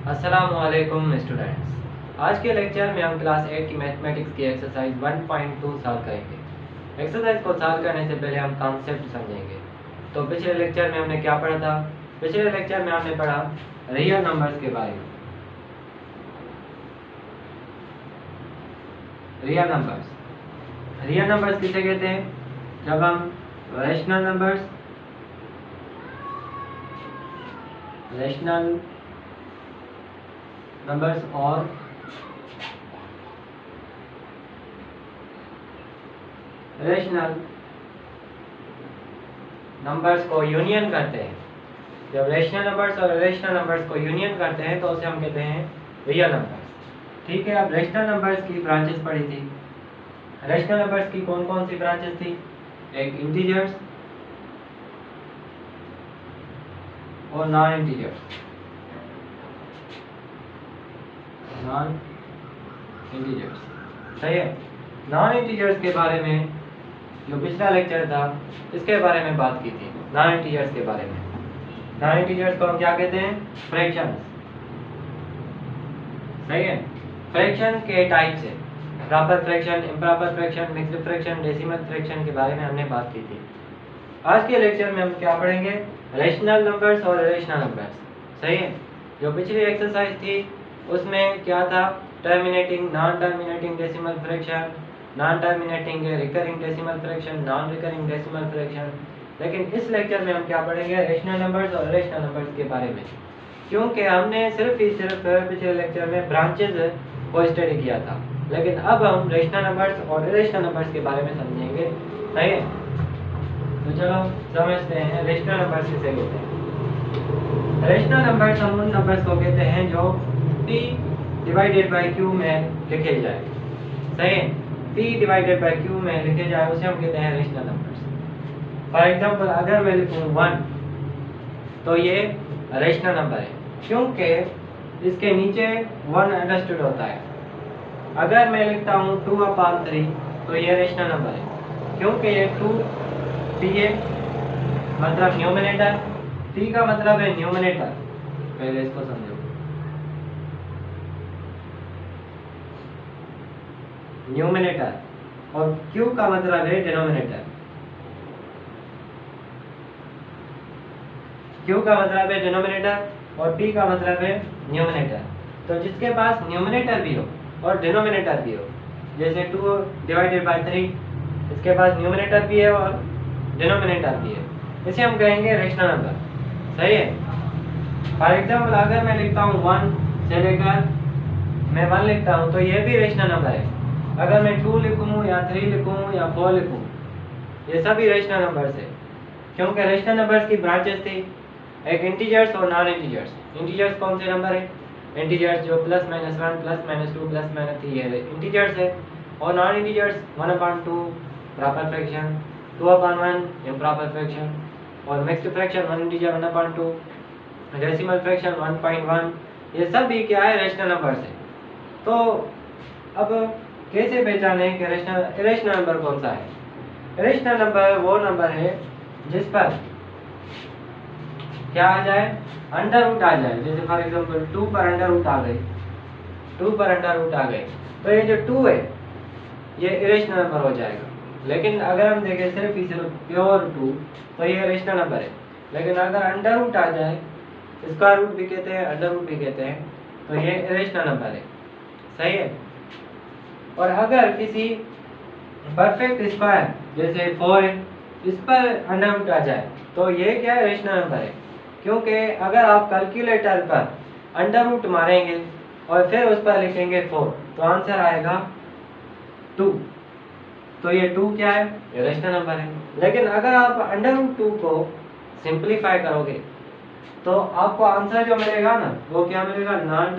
अस्सलामुअलैकुम स्टूडेंट्स। आज के लेक्चर में हम क्लास 8 की मैथमेटिक्स की एक्सरसाइज 1.2 सॉल्व करेंगे। एक्सरसाइज को सॉल्व करने से पहले हम कॉन्सेप्ट समझेंगे। तो पिछले लेक्चर में हमने क्या पढ़ा था? पिछले लेक्चर में हमने पढ़ा रियल नंबर्स के बारे में। रियल नंबर्स किसे कहते हैं? जब हम रैशनल नंबर्स और रेशनल नंबर्स को यूनियन करते हैं। जब रेशनल नंबर्स और रेशनल नंबर्स को यूनियन करते हैं तो उसे हम कहते हैं रियल नंबर्स। ठीक है, अब रेशनल नंबर्स की ब्रांचेस पढ़ी थी। रेशनल नंबर्स की कौन कौन सी ब्रांचेस थी? एक इंटीजर्स और नॉन इंटीजर्स। सही है। नॉन इंटीजर्स के बारे में जो पिछला लेक्चर था इसके बारे में बात की थी। नॉन इंटीजर्स के बारे में, नॉन इंटीजर्स को हम क्या कहते हैं? फ्रैक्शंस। सही है। फ्रैक्शन के टाइप्स है, proper fraction, improper fraction, mixed fraction, decimal fraction के बारे में हमने बात की थी। आज के लेक्चर में हम क्या पढ़ेंगे? रेशनल नंबर्स और इरेशनल नंबर्स। सही है। जो पिछली एक्सरसाइज थी उसमें क्या था? Terminating, non terminating decimal fraction, non terminating recurring decimal fraction, non recurring decimal fraction. लेकिन इस लेक्चर में हम क्या पढ़ेंगे? रेशनल नंबर्स और इरेशनल नंबर्स के बारे में, क्योंकि हमने सिर्फ पिछले लेक्चर में ब्रांचेज को स्टडी किया था। लेकिन अब हम रेशनल नंबर्स और इरेशनल नंबर्स के बारे में समझेंगे। सही है। तो चलो समझते हैं रेशनल नंबर्स किसे कहते हैं। रेशनल नंबर्स हम उन नंबर्स को कहते हैं जो p डिवाइडेड बाय q में लिखे जाए। सही है। p डिवाइडेड बाय q में लिखे जाए उसे हम कहते हैं रेशनल नंबर्स। फॉर एग्जांपल अगर मैं लिखूं 1 तो ये रेशनल नंबर है, क्योंकि इसके नीचे 1 अंडरस्टूड होता है। अगर मैं लिखता हूँ 2/3 तो ये रेशनल नंबर है, क्योंकि ये 2 p है, मतलब न्यूमरेटर, p का मतलब है न्यूमरेटर। पहले इसको समझो। न्यूमरेटर और q का मतलब है डिनोमिनेटर। q का मतलब है डिनोमिनेटर और p का मतलब है न्यूमरेटर। तो जिसके पास न्यूमरेटर भी हो और डिनोमिनेटर भी हो, जैसे 2 डिवाइडेड बाय 3, इसके पास न्यूमरेटर भी है और डिनोमिनेटर भी है, इसे हम कहेंगे रेशनल नंबर। सही है। फॉर एग्जांपल अगर मैं लिखता हूँ 1 से लेकर मैं 1 लिखता हूँ तो ये भी रेशनल नंबर है। अगर मैं 2 लिखूँ या 3 लिखूँ या 4 लिखूँ, ये सभी रेशनल नंबर्स है, क्योंकि रेशनल नंबर्स की ब्रांचेस थी, एक इंटीजर्स और नॉन इंटीजर्स। इंटीजर्स कौन से नंबर है? इंटीजर्स जो +-1, +-2, +-3 है, इंटीजर्स है। और non integers 1/2 proper fraction, 2/1 improper fraction, और mixed fraction 1 integer 1/2, decimal fraction 1.1। ये सब भी क्या है? रेशनल नंबर्स है। तो अब कैसे पहचानें कि इरेशनल नंबर कौन सा है? इरेशनल नंबर वो नंबर है जिस पर क्या आ जाए? अंडर रूट आ जाए। जैसे फॉर एग्जांपल 2 पर अंडर रूट आ गई, 2 पर अंडर रूट आ गए, तो ये जो 2 है ये इरेशनल नंबर हो जाएगा। लेकिन अगर हम देखें सिर्फ प्योर 2 तो ये इरेशनल नंबर है। लेकिन अगर अंडर रूट आ जाए, स्क्वायर रूट भी कहते हैं, अंडर रूट भी कहते हैं, तो ये इरेशनल नंबर है। सही है। और अगर किसी परफेक्ट स्क्वायर जैसे 4 है, इस पर अंडर रूट आ जाए तो ये क्या है? रेशनल नंबर है, क्योंकि अगर आप कैलकुलेटर पर अंडर रूट मारेंगे और फिर उस पर लिखेंगे 4 तो आंसर आएगा 2। तो ये 2 क्या है? ये रेशनल नंबर है। लेकिन अगर आप अंडर रूट 2 को सिंप्लीफाई करोगे तो आपको आंसर जो मिलेगा ना, वो क्या मिलेगा? नॉन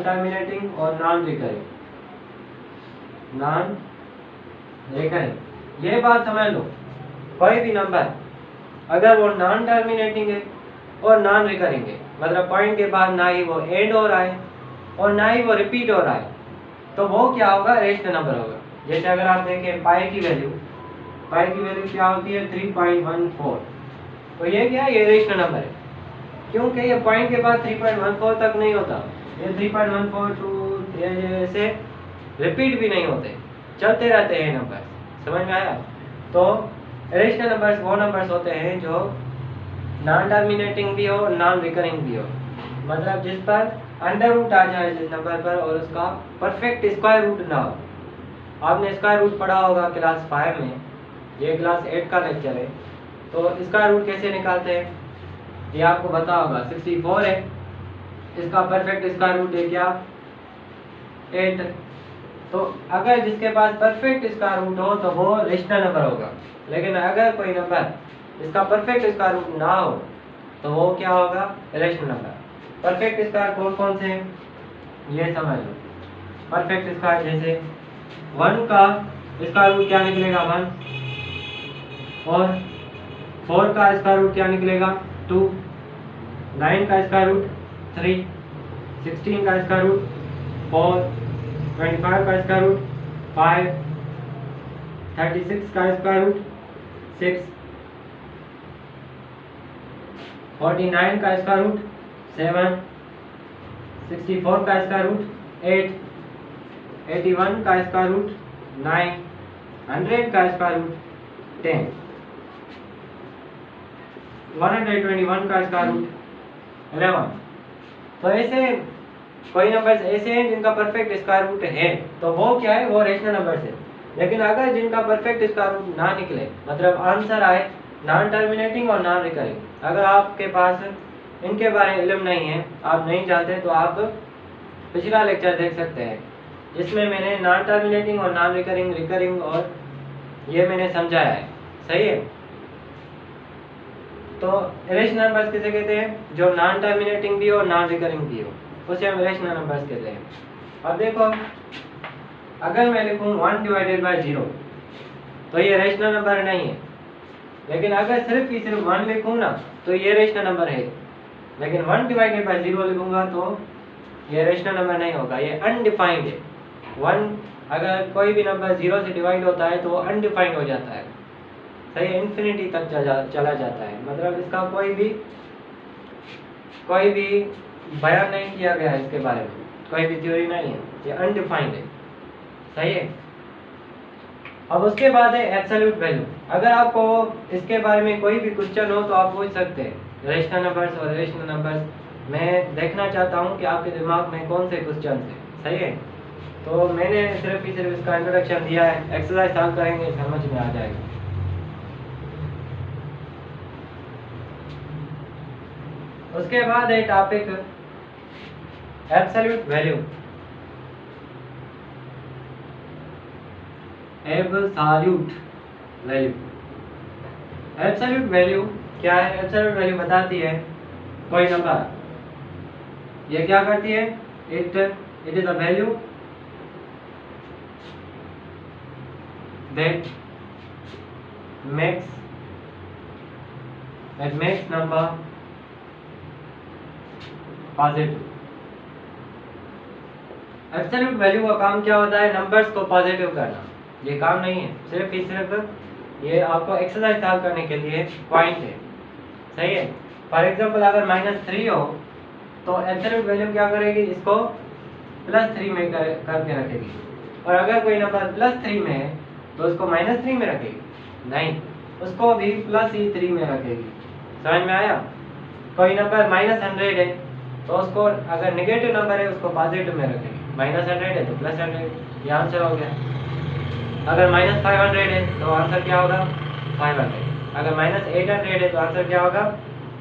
टर्मिनेटिंग और नॉन रिकरिंग। ये बात समझ लो, कोई भी नंबर अगर वो नॉन टर्मिनेटिंग है और नॉन रिकरिंग है, मतलब पॉइंट के बाद ना ही वो एंड हो रहा है और ना ही वो रिपीट हो रहा है, तो वो क्या होगा? रेशनल नंबर होगा। जैसे अगर आप देखें पाई की वैल्यू क्या होती है? 3.14। तो ये क्या है, ये रेशनल नंबर है, क्योंकि ये पॉइंट के बाद 3.14 तक नहीं होता, ये 3.14 ऐसे रिपीट भी नहीं होते, चलते रहते हैं नंबर। समझ में आया? तो रेशनल नंबर्स वो नंबर्स होते हैं जो नॉन टर्मिनेटिंग भी हो, नॉन रिकरिंग भी हो, मतलब जिस पर अंडर रूट आ जाए जिस नंबर पर और उसका परफेक्ट स्क्वायर रूट ना हो। आपने स्क्वायर रूट पढ़ा होगा क्लास 5 में, ये क्लास 8 का लेक्चर है। तो स्क्वायर रूट कैसे निकालते हैं ये आपको पता होगा, 64 है, इसका परफेक्ट स्क्वायर रूट है क्या, 8। तो अगर जिसके पास परफेक्ट स्क्वायर रूट हो तो वो रेशनल नंबर होगा, लेकिन अगर कोई नंबर इसका परफेक्ट स्क्वायर रूट ना हो तो वो क्या होगा, रेशनल नंबर। परफेक्ट स्क्वायर कौन कौन से हैं ये समझ लो। परफेक्ट स्क्वायर जैसे 1 का स्क्वायर रूट क्या निकलेगा, 1, और 4 का स्क्वायर रूट क्या निकलेगा, 2, 9 का स्क्वायर रूट 3, 16 का स्क्वायर रूट 4, 25 का स्क्वायर रूट 5, 36 का स्क्वायर रूट 6, 49 का स्क्वायर रूट 7, 64 का स्क्वायर रूट 8, 81 का स्क्वायर रूट 9, 100 का स्क्वायर रूट 10, 121 का स्क्वायर रूट 11। तो ऐसे कोई नंबर्स ऐसे हैं जिनका परफेक्ट स्क्वायर रूट है तो वो क्या है, वो रेशनल नंबर्स है। लेकिन अगर जिनका परफेक्ट स्क्वायर रूट ना निकले, मतलब आंसर आए नॉन टर्मिनेटिंग और नॉन रिकरिंग, अगर आपके पास इनके बारे में इल्म नहीं है, आप नहीं जानते, तो आप पिछला लेक्चर देख सकते हैं जिसमें मैंने नॉन टर्मिनेटिंग और नॉन रिकरिंग, रिकरिंग और ये मैंने समझाया है। सही है? तो रेशनल नंबर्स किसे कहते हैं, जो नॉन टर्मिनेटिंग भी हो, नॉन रिकरिंग भी हो, उसे हम रेशनल नंबर्स कहते हैं। अब देखो, अगर मैं लिखूं 1/0 तो ये रेशनल नंबर नहीं है, लेकिन अगर सिर्फ 1 लिखूं ना तो ये रेशनल नंबर है। लेकिन 1/0 लिखूंगा तो ये रेशनल नंबर नहीं होगा, ये अनडिफाइंड है। 1 अगर कोई भी नंबर 0 से डिवाइड होता है तो वो अनडिफाइंड हो जाता है। सही, इन्फिनिटी तक चला जाता है, मतलब इसका कोई भी बयान नहीं किया गया है, इसके बारे में कोई भी थ्योरी नहीं है, ये अनडिफाइंड है। सही है? अब उसके बाद है एब्सोल्यूट वैल्यू। अगर आपको इसके बारे में कोई भी क्वेश्चन हो तो आप पूछ सकते हैं, रेशनल नंबर्स और रेशनल नंबर्स। मैं देखना चाहता हूँ कि आपके दिमाग में कौन से क्वेश्चन है। सही है? तो मैंने सिर्फ इसका इंट्रोडक्शन दिया है, एक्सरसाइज सॉल्व करेंगे, समझ में आ जाएगा। उसके बाद है topic absolute value. Absolute value, absolute value क्या है? एब्सोल्यूट वैल्यू बताती है कोई नंबर, ये क्या करती है, it is the value that makes number positive. Absolute value का काम क्या होता है, नंबर्स को पॉजिटिव करना। ये काम नहीं है, सिर्फ ये आपको एक्सरसाइज सॉल्व करने के लिए पॉइंट है। सही है? फॉर एग्जांपल अगर -3 हो तो एब्सोल्यूट वैल्यू क्या करेगी, इसको +3 में करके रखेगी। और अगर कोई नंबर +3 में है तो उसको -3 में रखेगी नहीं, उसको भी +3 में रखेगी। समझ में आया? कोई नंबर -100 है तो उसको अगर नेगेटिव नंबर है उसको पॉजिटिव में रखेगी, -100 है तो +100, ये आंसर हो गया। अगर -500 है तो आंसर क्या होगा, 500। अगर -800 है तो आंसर क्या होगा,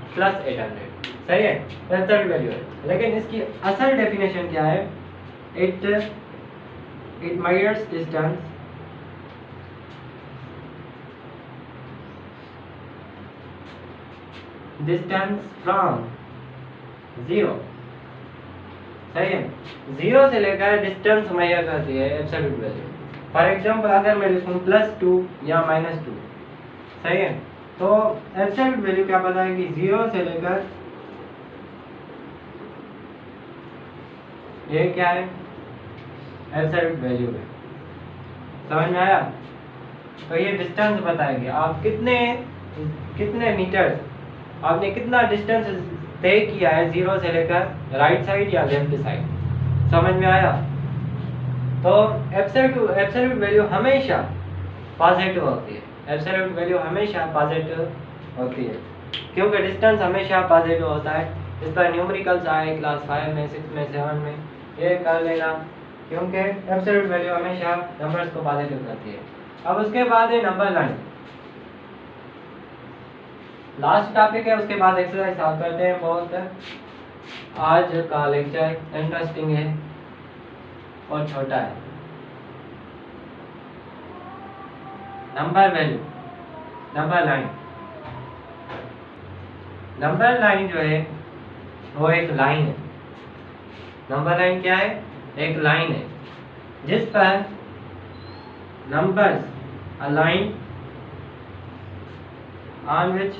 +800। सही है? एब्सोल्यूट वैल्यू है। लेकिन इसकी असल डेफिनेशन क्या है, इट मेजर्स डिस्टेंस फ्रॉम 0। सही है? 0 से लेकर डिस्टेंस मेजर करती है एब्सोल्यूट वैल्यू। फॉर एग्जांपल अगर मैं लिखूं +2 या -2, सही है, तो एब्सोल्यूट वैल्यू क्या बताएगी, 0 से लेकर ये क्या है, एब्सोल्यूट वैल्यू है। समझ में आया? तो ये डिस्टेंस बताएगी, आप कितने मीटर आपने कितना डिस्टेंस तय किया है जीरो से लेकर राइट साइड या लेफ्ट साइड, समझ में आया? तो एब्सोल्यूट वैल्यू हमेशा पॉजिटिव होती है, एब्सोल्यूट वैल्यू हमेशा पॉजिटिव होती है, क्योंकि डिस्टेंस हमेशा पॉजिटिव होता है। इस पर न्यूमेरिकल्स आए क्लास 5 में, 6 में, 7 में, ये कर लेना, क्योंकि एब्सोल्यूट वैल्यू हमेशा नंबर्स को पॉजिटिव करती है। अब उसके बाद है नंबर लाइन, लास्ट टॉपिक है, उसके बाद एक्सरसाइज स्टार्ट करते हैं। बहुत आज का लेक्चर इंटरेस्टिंग है और छोटा है। Number value, number line, number line जो है वो एक लाइन है। नंबर लाइन क्या है? एक लाइन है जिस पर numbers align on which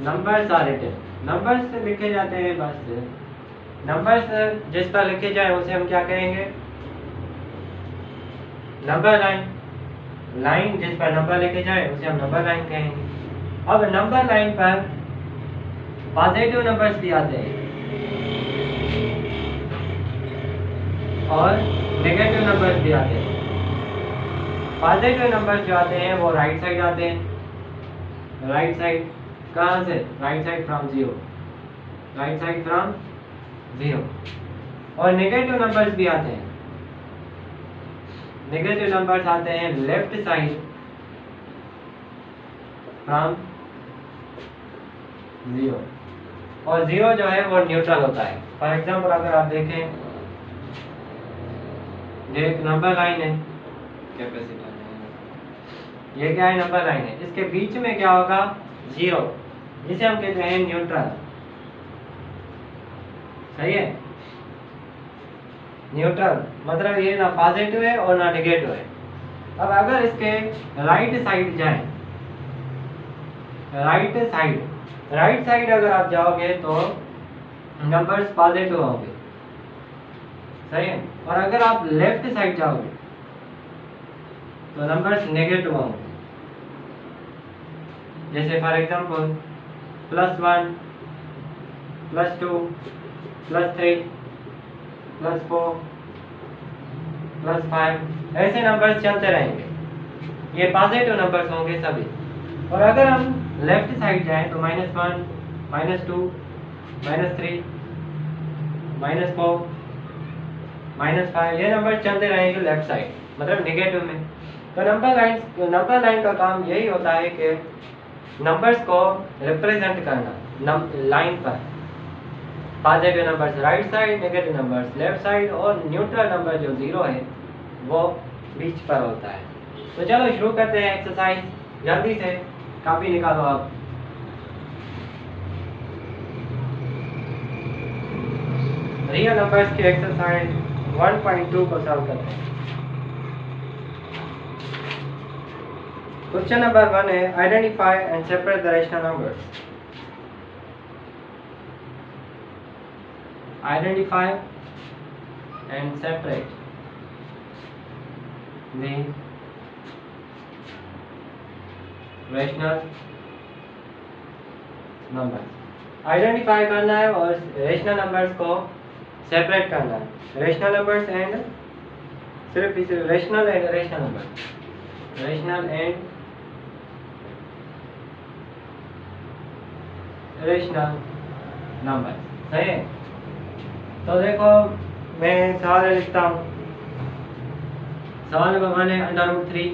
numbers are written, numbers लिखे जाते हैं। बस नंबर्स जिस पर लिखे जाए उसे हम क्या कहेंगे? Number line. लाइन जिस पर नंबर लिखे जाए उसे हम नंबर लाइन कहेंगे। अब नंबर लाइन पर पॉजिटिव नंबर्स भी आते हैं और नेगेटिव नंबर्स भी आते हैं। पॉजिटिव नंबर्स जो आते हैं वो राइट साइड आते हैं। राइट साइड कहाँ से? Right side from zero, right side from zero. और नेगेटिव नंबर्स भी आते हैं। नेगेटिव नंबर्स आते हैं लेफ्ट साइड फ्रॉम जीरो। और जीरो जो है वो न्यूट्रल होता है। फॉर एग्जाम्पल अगर आप देखें, ये एक नंबर लाइन है, कैपेसिटर है, ये क्या है? नंबर लाइन है। इसके बीच में क्या होगा? जीरो, जिसे हम कहते हैं न्यूट्रल। सही है? न्यूट्रल मतलब ये ना पॉजिटिव है और ना नेगेटिव है। अब अगर इसके राइट साइड जाएं, राइट साइड अगर आप जाओगे तो नंबर्स पॉजिटिव होंगे, सही है? और अगर आप लेफ्ट साइड जाओगे तो नंबर्स नेगेटिव होंगे। जैसे फॉर एग्जांपल +1, +2, +3, +4, +5, ऐसे नंबर्स चलते रहेंगे। ये पॉजिटिव नंबर्स होंगे सभी। और अगर हम लेफ्ट साइड जाएं तो -1, -2, -3, -4, -5, ये नंबर चलते रहेंगे लेफ्ट साइड, मतलब नेगेटिव में। तो नंबर लाइन का काम यही होता है कि नंबर्स को रिप्रेजेंट करना लाइन पर। Positive numbers right side, negative numbers left side, और न्यूट्रल नंबर जो जीरो है वो बीच पर होता है। तो चलो शुरू करते हैं एक्सरसाइज। जल्दी से कॉपी निकालो आप। रियल नंबर्स की एक्सरसाइज 1.2 को सॉल्व करते हैं। क्वेश्चन नंबर 1 है identify and separate the rational numbers. Identify and separate the rational numbers। Identify करना है और रेशनल नंबर्स को सेपरेट करना है। रेशनल नंबर्स एंड सिर्फ इस rational and rational number, rational and rational number, सही है? तो देखो मैं सवाल लिखता हूँ। सवाल नंबर 1 है √3,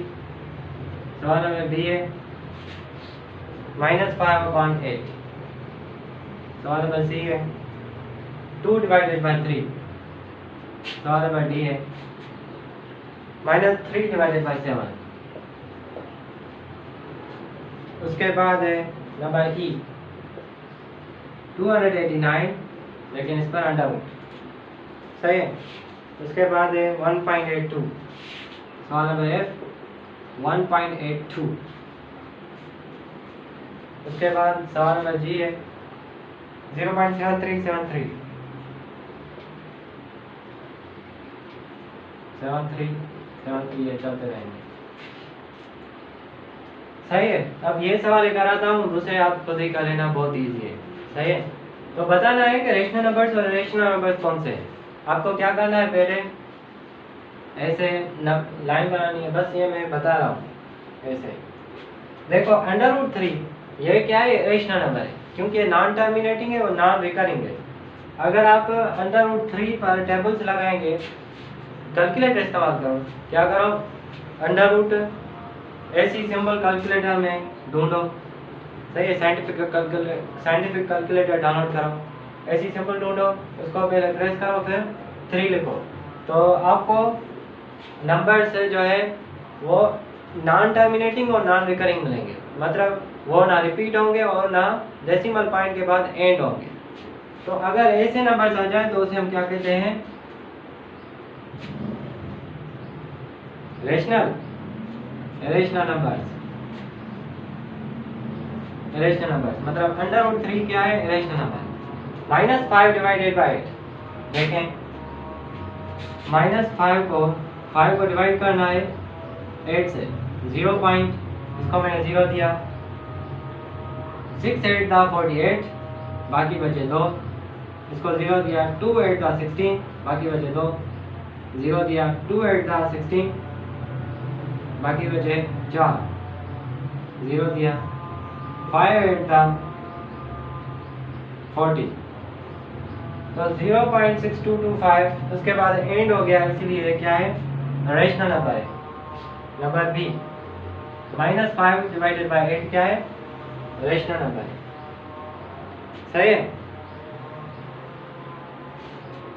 सवाल नंबर बी है -5/8, सवाल नंबर सी है 2/3, सवाल नंबर डी है -3/7। उसके बाद है नंबर ई 289, लेकिन इस पर अंडरवुड, सही है? उसके बाद है 1.82, सवाल नंबर एफ 1.82। उसके बाद सवाल नंबर जी है 0.7373, 73 ये चलते रहेंगे। सही है। अब ये सवाल कराता हूँ, दूसरे आप खुद ही कर लेना, बहुत इजी है। सही है। तो बताना है कि रेशनल नंबर्स और इरेशनल नंबर्स कौन से हैं। आपको क्या करना है, पहले ऐसे लाइन बनानी है, बस ये मैं बता रहा हूँ ऐसे। देखो √3 ये क्या है, इरेशनल नंबर है, क्योंकि ये नॉन टर्मिनेटिंग है और नॉन रिकरिंग है। अगर आप √3 पर टेबल्स लगाएंगे, कैलकुलेटर इस्तेमाल करो, क्या करो, अंडर ऐसी सिंबल कैलकुलेटर में ढूंढो। सही है, साइंटिफिक कैलकुलेटर डाउनलोड करो, ऐसी सिंबल ढूंढो, उसको पहले प्रेस करो, फिर 3 लिखो, तो आपको नंबर से जो है वो नॉन टर्मिनेटिंग और नॉन रिकरिंग मिलेंगे, मतलब वो ना रिपीट होंगे और ना डेसिमल पॉइंट के बाद एंड होंगे। तो अगर ऐसे नंबर्स आ जाए तो उसे हम क्या कहते हैं, रेशनल नंबर्स। इरेशनल नंबर्स मतलब √3 क्या है, इरेशनल नंबर। -5 डिवाइडेड बाय 8, देखें -5 को डिवाइड करना है 8 से, 0 पॉइंट, इसको मैंने 0 दिया, 6 8 था 48, बाकी बचे 2, इसको 0 दिया, 2 8 था 16, बाकी बचे 2, 0 दिया, 2 8 था 16, बाकी बचे 4, 0 दिया, 5 8 था 40, तो 0.6225, उसके बाद एंड हो गया, इसलिए क्या है, रेशनल नंबर है। नंबर बी -5 डिवाइडेड बाय 8 क्या है, रेशनल नंबर है। सही है।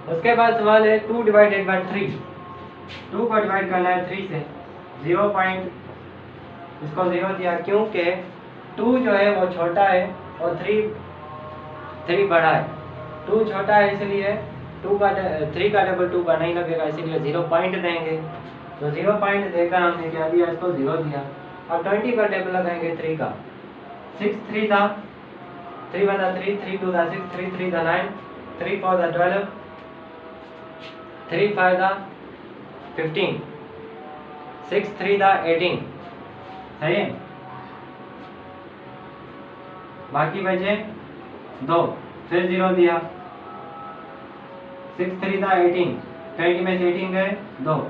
उसके बाद सवाल है 2 डिवाइडेड बाय 3, 2 को डिवाइड करना है 3 से, 0 पॉइंट, इसको 0 दिया, क्योंकि 2 जो है वो छोटा है और 3 बड़ा है। 2 छोटा है इसलिए 3 का डबल 2 का नहीं लगेगा, इसीलिए 0 पॉइंट देंगे, तो 0 पॉइंट देकर हमने क्या दिया, इसको 0 दिया। अब 20 का टेबल लगाएंगे 3 का, 6 3 था, 3 1 था 3, 3 2 था 6, 3 3 था 9, 3 4 था 12, 3 5 था 15, 6 3 था 18। सही है। बाकी बचे 2, फिर 0 दिया, 6 3 था 18, 20 में से 18 गए 2,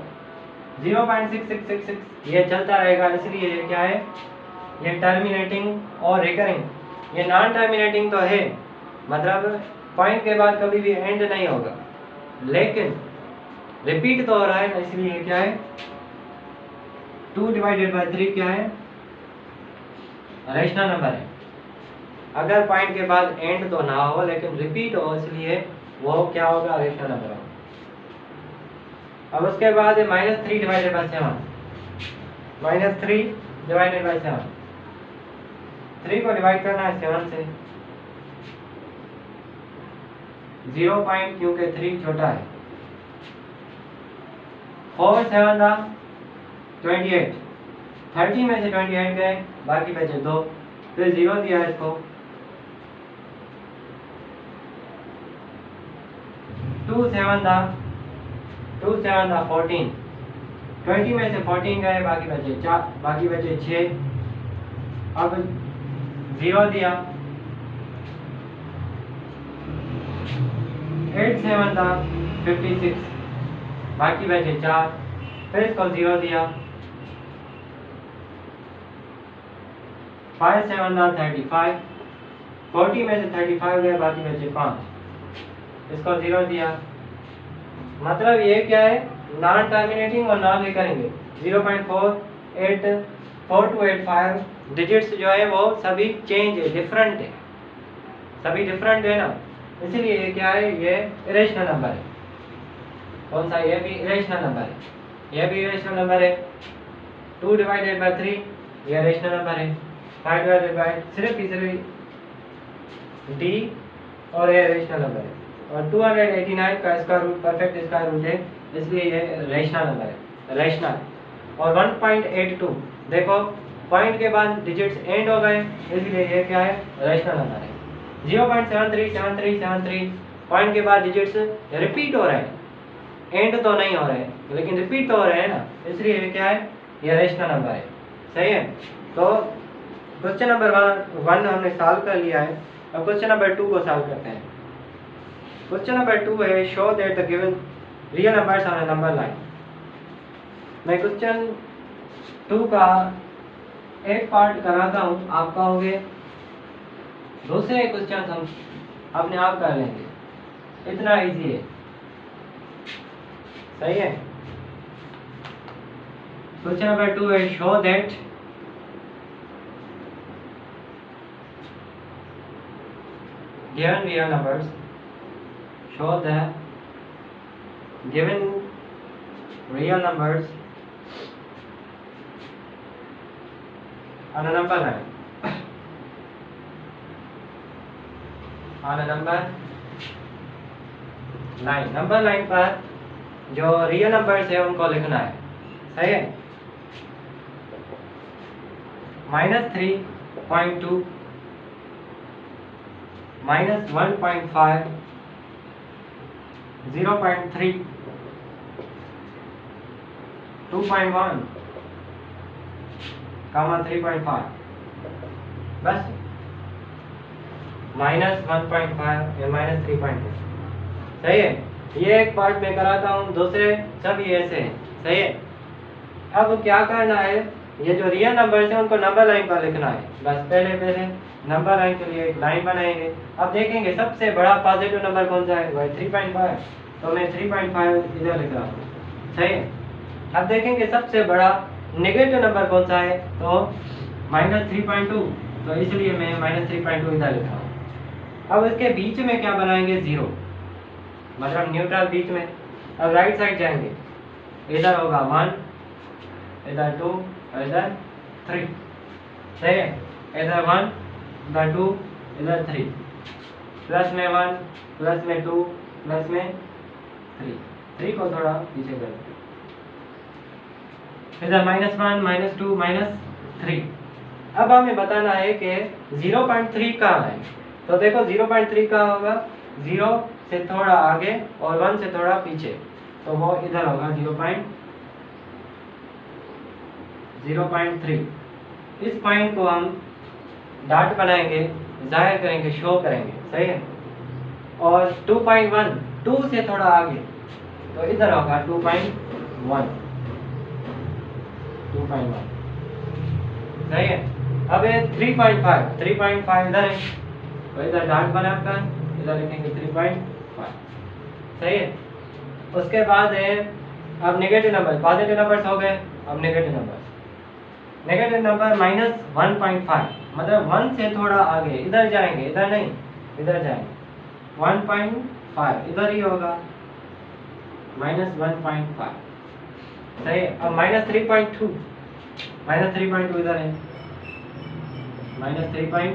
0.6666 ये चलता रहेगा, इसलिए ये क्या है, ये टर्मिनेटिंग और रिकरिंग। ये नॉन टर्मिनेटिंग तो है, मतलब पॉइंट के बाद कभी भी एंड नहीं होगा, लेकिन रिपीट तो हो रहा है, इसलिए क्या है, 2 डिवाइडेड बाय 3 क्या है, रेशनल नंबर है। अगर पॉइंट के बाद एंड तो ना हो लेकिन रिपीट हो, इसलिए वो क्या होगा, रेशनल नंबर होगा। अब उसके बाद है -3 डिवाइडेड बाय 7, -3 डिवाइडेड बाय 7, 3 को डिवाइड करना है 7 से, 0 पॉइंट, क्योंकि 3 छोटा है, 4 7 था 28, 30 में से 28 गए, बाकी बचे 2, फिर 0 दिया इसको, 2 7 था 14, 20 में से 14 गए, बाकी बचे 4, बाकी बचे 6, अब 0 दिया, 8 7 था 56, बाकी बचे 4, फिर इसको 0 दिया, 5 7 था 35, 40 में से 35 गए, बाकी बचे 5, इसको 0 दिया। मतलब ये क्या है, नॉन टर्मिनेटिंग और नॉन रिकरिंग है। 0.4285 डिजिट्स जो है वो सभी चेंज है, डिफरेंट है, सभी डिफरेंट है ना, इसीलिए ये क्या है, ये इरेशनल नंबर है। कौन सा, ये भी इरेशनल नंबर है, ये भी इरेशनल नंबर है। 2 डिवाइडेड बाय 3 ये इरेशनल नंबर है। 5 डिवाइडेड बाय सिर्फ डी और ये इरेशनल नंबर है, और 289 का square root perfect square root है, इसलिए ये रेशनल नंबर है, रेशनल। और 1.82 देखो पॉइंट के बाद डिजिट्स एंड हो गए, इसलिए ये क्या है, रेशनल नंबर है। 0.737373 पॉइंट के बाद डिजिट्स रिपीट हो रहे हैं, एंड तो नहीं हो रहे हैं लेकिन रिपीट तो हो रहे हैं ना, इसलिए ये क्या है, ये रेशनल नंबर है। सही है। तो क्वेश्चन नंबर 1 हमने सॉल्व कर लिया है। अब क्वेश्चन नंबर 2 को सॉल्व करते हैं। क्वेश्चन नंबर 2 है show that the given real numbers on a number line. मैं क्वेश्चन 2 का एक पार्ट कराता हूँ, आप कहोगे दूसरे क्वेश्चन हम अपने आप कर लेंगे, इतना इजी है। सही है। क्वेश्चन नंबर 2 है show that given real numbers, show the given real numbers on a number line, on a number line, number line पर जो रियल नंबर्स है उनको लिखना है। सही है। -3.2 -1.5 0.3 2.1 3.5 बस -1.5 या -3.2। सही है। ये एक पार्ट में कराता हूँ, दूसरे सब ये ऐसे हैं। सही है। अब क्या करना है, ये जो रियल नंबर्स हैं उनको नंबर लाइन पर लिखना है। बस पहले नंबर लाइन के लिए एक लाइन बनाएंगे। अब देखेंगे सबसे बड़ा पॉजिटिव नंबर कौन सा है, भाई 3.5, तो मैं 3.5 इधर लिख रहा हूँ। सही है। अब देखेंगे सबसे बड़ा नेगेटिव नंबर कौन सा है, तो -3.2, तो इसलिए मैं -3.2 इधर लिख रहा हूँ। अब इसके बीच में क्या बनाएंगे, 0, मतलब न्यूट्रल बीच में। अब राइट साइड जाएंगे, इधर होगा 1, इधर 2 और इधर 3। सही है। इधर 1, इधर 2, इधर 3, प्लस में 1, प्लस में 2, प्लस में 3 को थोड़ा पीछे कर दो। इधर -1, -2, -3। अब हमें बताना है कि 0.3 कहाँ है। तो देखो 0.3 कहाँ होगा, 0 से थोड़ा आगे और 1 से थोड़ा पीछे, तो वो इधर होगा 0.3। इस पॉइंट को हम डॉट बनाएंगे, जाहिर करेंगे, शो करेंगे। सही है। और 2.1, 2 से थोड़ा आगे, तो इधर होगा 2.1। सही है। अब ये 3.5 इधर है, तो इधर डॉट बनाकर इधर लिखेंगे 3.5। सही है। उसके बाद है अब नेगेटिव नंबर, पॉजिटिव नंबर्स हो गए। अब नेगेटिव नंबर -1.5, मतलब 1 से थोड़ा आगे, इधर जाएंगे, इधर नहीं, इधर जाएंगे, 1.5 इधर ही होगा, -1.5। सही है। अब -3.2 इधर है, -3.2।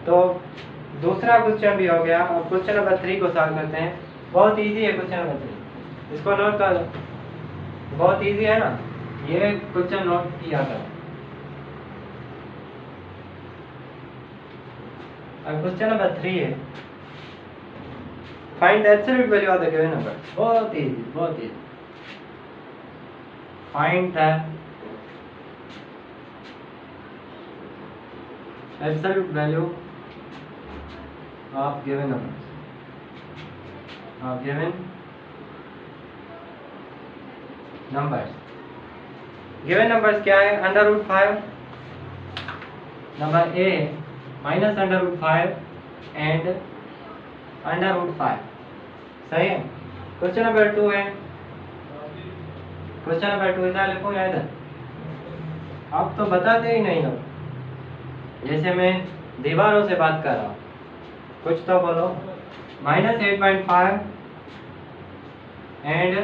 तो दूसरा क्वेश्चन भी हो गया। अब क्वेश्चन नंबर 3 को सॉल्व करते हैं। बहुत इजी है क्वेश्चन नंबर 3, इसको नोट कर लो। बहुत इजी है ना, ये क्वेश्चन नोट किया करो। अब क्वेश्चन नंबर 3 है, find the absolute value of the given number. बहुत easy. Find the absolute value of given numbers, given numbers क्या है, √5, नंबर ए -√5 एंड √5। सही है। क्वेश्चन नंबर 2 है, क्वेश्चन नंबर 2 इधर लिखो या इधर, आप तो बताते ही नहीं हो, जैसे मैं दीवारों से बात कर रहा हूँ। कुछ तो बोलो। -8.5 एंड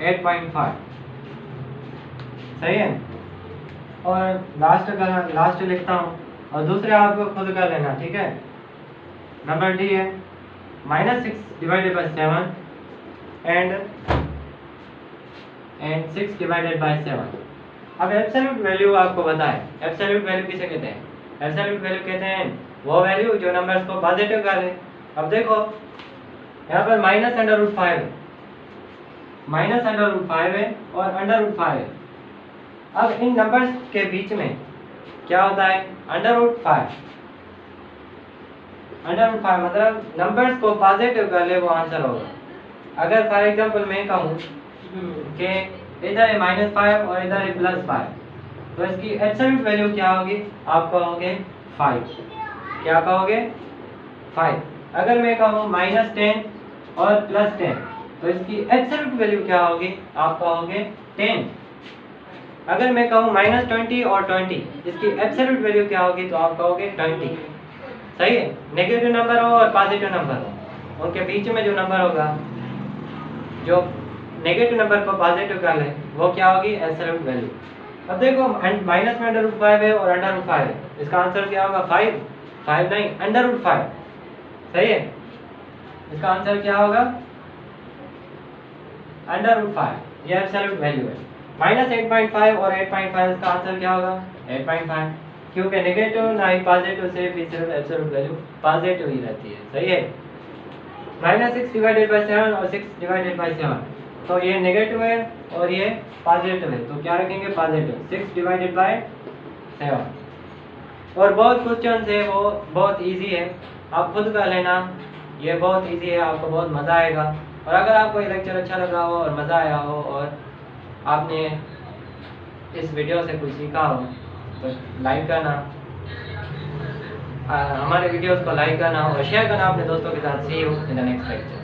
8.5। सही है। और लास्ट लिखता हूँ, और दूसरे आपको खुद कर लेना, ठीक है। नंबर डी है -6/7 एंड 6/7। अब एब्सोल्यूट वैल्यू आपको बताए। एब्सोल्यूट वैल्यू किसे कहते हैं, एब्सोल्यूट वैल्यू कहते हैं वो वैल्यू जो नंबर्स को पॉजिटिव कर ले। अब देखो यहाँ पर -√5 है, -√5 है और √5 है। अब इन नंबर्स के बीच में क्या होता है √5। √5 मतलब नंबर्स को पॉजिटिव कर ले वो आंसर होगा। अगर फॉर एग्जांपल मैं कहूँ कि इधर है -5 और इधर है +5, तो इसकी एब्सोल्यूट वैल्यू क्या होगी? आप कहोगे 5। क्या कहोगे? 5। अगर मैं कहूँ -10 और +10, तो इसकी एब्सोल्यूट वैल्यू क्या होगी? आप कहोगे 10। अगर मैं कहूँ -20 और 20, इसकी एब्सोल्यूट वैल्यू क्या होगी? तो आप कहोगे 20। सही है। नेगेटिव नंबर हो और पॉजिटिव नंबर हो, उनके बीच में जो नंबर होगा, जो नेगेटिव नंबर को पॉजिटिव कर ले, वो क्या होगी? Absolute value. अब देखो माइनस में √5 है और √5 है, इसका आंसर क्या होगा? 5। 5 नहीं, √5। सही है। इसका आंसर क्या होगा? √5। ये एब्सोल्यूट वैल्यू है। -8.5 और 8.5, इसका आंसर क्या होगा? 8.5। क्योंकि नेगेटिव ना ही पॉजिटिव से भी सिर्फ एब्सोल्यूट वैल्यू पॉजिटिव ही रहती है। सही है। -6/7 और 6/7, तो ये नेगेटिव है और ये पॉजिटिव है, तो क्या रखेंगे? पॉजिटिव। 6/7। और बहुत क्वेश्चन है वो बहुत इजी है, आप खुद कर लेना, ये बहुत इजी है, आपको बहुत मज़ा आएगा। और अगर आपको ये लेक्चर अच्छा लगा हो और मज़ा आया हो और आपने इस वीडियो से कुछ सीखा हो, तो लाइक करना, हमारे वीडियोस को लाइक करना और शेयर करना अपने दोस्तों के साथ। See you in the next lecture.